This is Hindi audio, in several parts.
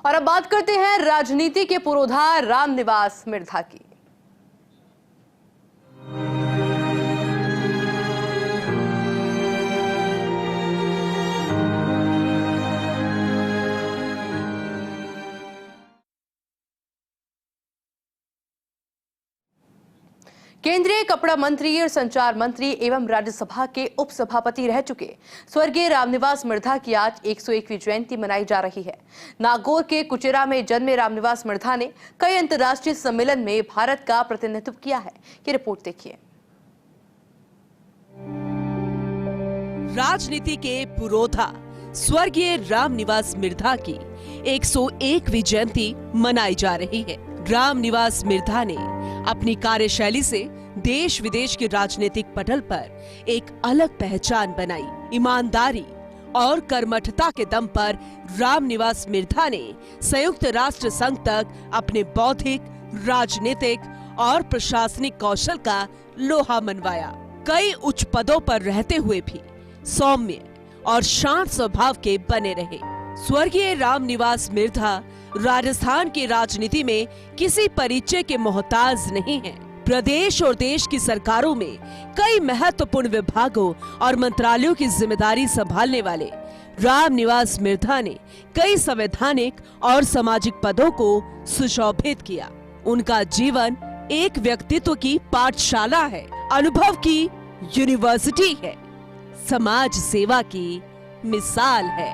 और अब बात करते हैं राजनीति के पुरोधा रामनिवास मिर्धा की। केंद्रीय कपड़ा मंत्री और संचार मंत्री एवं राज्यसभा के उपसभापति रह चुके स्वर्गीय रामनिवास मिर्धा की आज 101वीं जयंती मनाई जा रही है। नागौर के कुचेरा में जन्मे रामनिवास मिर्धा ने कई अंतर्राष्ट्रीय सम्मेलन में भारत का प्रतिनिधित्व किया है। ये रिपोर्ट देखिए। राजनीति के पुरोधा स्वर्गीय रामनिवास मिर्धा की 101वीं जयंती मनाई जा रही है। रामनिवास मिर्धा ने अपनी कार्यशैली से देश विदेश के राजनीतिक पटल पर एक अलग पहचान बनाई। ईमानदारी और कर्मठता के दम पर रामनिवास मिर्धा ने संयुक्त राष्ट्र संघ तक अपने बौद्धिक, राजनीतिक और प्रशासनिक कौशल का लोहा मनवाया। कई उच्च पदों पर रहते हुए भी सौम्य और शांत स्वभाव के बने रहे। स्वर्गीय रामनिवास मिर्धा राजस्थान की राजनीति में किसी परिचय के मोहताज नहीं हैं। प्रदेश और देश की सरकारों में कई महत्वपूर्ण विभागों और मंत्रालयों की जिम्मेदारी संभालने वाले रामनिवास मिर्धा ने कई संवैधानिक और सामाजिक पदों को सुशोभित किया। उनका जीवन एक व्यक्तित्व की पाठशाला है, अनुभव की यूनिवर्सिटी है, समाज सेवा की मिसाल है।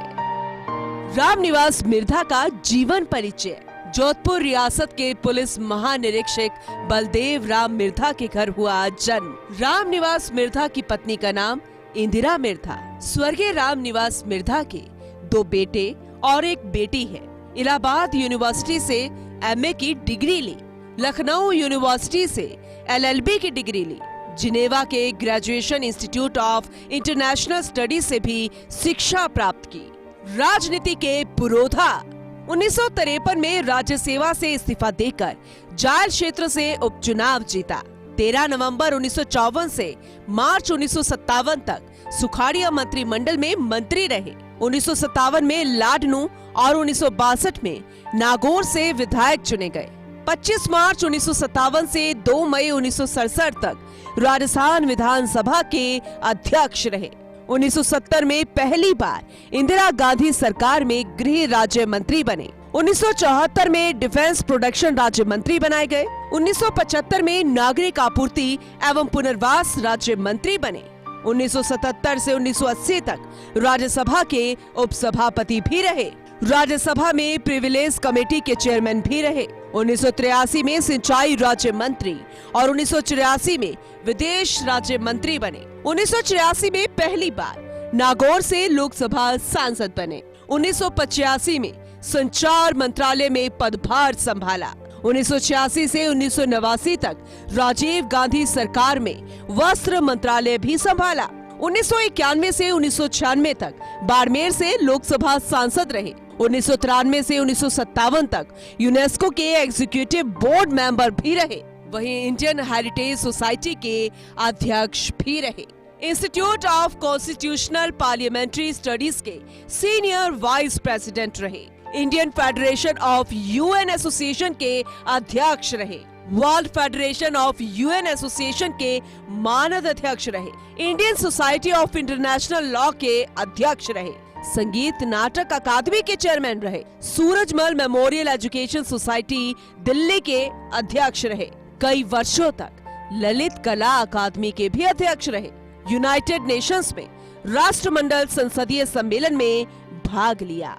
रामनिवास मिर्धा का जीवन परिचय। जोधपुर रियासत के पुलिस महानिरीक्षक बलदेव राम मिर्धा के घर हुआ जन्म। रामनिवास मिर्धा की पत्नी का नाम इंदिरा मिर्धा। स्वर्गीय रामनिवास मिर्धा के 2 बेटे और एक बेटी है। इलाहाबाद यूनिवर्सिटी से एमए की डिग्री ली, लखनऊ यूनिवर्सिटी से एलएलबी की डिग्री ली, जिनेवा के graduation institute of international studies से भी शिक्षा प्राप्त की। राजनीति के पुरोधा 1953 में राज्य सेवा से इस्तीफा देकर जायल क्षेत्र से उपचुनाव जीता। 13 नवंबर 1954 से मार्च 1957 तक सुखाड़िया मंत्रिमंडल में मंत्री रहे। 1957 में लाडनू और 1962 में नागौर से विधायक चुने गए। 25 मार्च 1957 से 2 मई 1967 तक राजस्थान विधानसभा के अध्यक्ष रहे। 1970 में पहली बार इंदिरा गांधी सरकार में गृह राज्य मंत्री बने। 1974 में डिफेंस प्रोडक्शन राज्य मंत्री बनाए गए। 1975 में नागरिक आपूर्ति एवं पुनर्वास राज्य मंत्री बने। 1977 से 1980 तक राज्यसभा के उपसभापति भी रहे। राज्यसभा में प्रिविलेज कमेटी के चेयरमैन भी रहे। 1983 में सिंचाई राज्य मंत्री और 1984 में विदेश राज्य मंत्री बने। 1984 में पहली बार नागौर से लोकसभा सांसद बने। 1985 में संचार मंत्रालय में पदभार संभाला। 1986 से 1989 तक राजीव गांधी सरकार में वस्त्र मंत्रालय भी संभाला। 1991 से 1996 तक बाड़मेर से लोकसभा सांसद रहे। 1993 से 1957 तक यूनेस्को के एग्जीक्यूटिव बोर्ड मेंबर भी रहे। वहीं इंडियन हेरिटेज सोसाइटी के अध्यक्ष भी रहे। Institute of constitutional parliamentary studies के सीनियर वाइस प्रेसिडेंट रहे। Indian federation of UN association के अध्यक्ष रहे। World federation of UN association के मानद अध्यक्ष रहे। Indian society of international law के अध्यक्ष रहे। संगीत नाटक अकादमी के चेयरमैन रहे। Surajmal memorial education society Delhi के अध्यक्ष रहे। कई वर्षों तक ललित कला अकादमी के भी अध्यक्ष रहे। यूनाइटेड नेशंस में राष्ट्रमंडल संसदीय सम्मेलन में भाग लिया।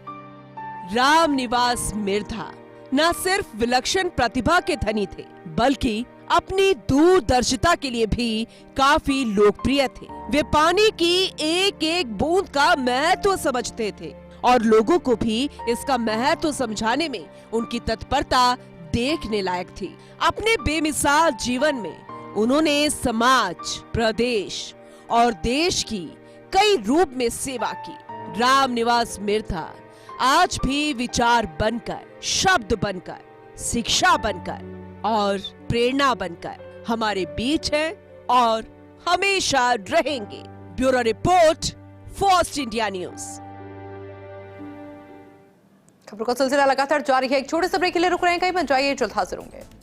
रामनिवास मिर्धा न सिर्फ विलक्षण प्रतिभा के धनी थे, बल्कि अपनी दूरदर्शिता के लिए भी काफी लोकप्रिय थे। वे पानी की एक एक बूंद का महत्व समझते थे और लोगों को भी इसका महत्व समझाने में उनकी तत्परता देखने लायक थी। अपने बेमिसाल जीवन में उन्होंने समाज, प्रदेश और देश की कई रूप में सेवा की। रामनिवास मिर्धा आज भी विचार बनकर, शब्द बनकर, शिक्षा बनकर और प्रेरणा बनकर हमारे बीच है और हमेशा रहेंगे। Bureau report, first India news. खबरों का सिलसिला लगातार जारी है। एक छोटे से ब्रेक के लिए रुक रहे हैं, कहीं बन जाइए, जल्द हाजिर होंगे।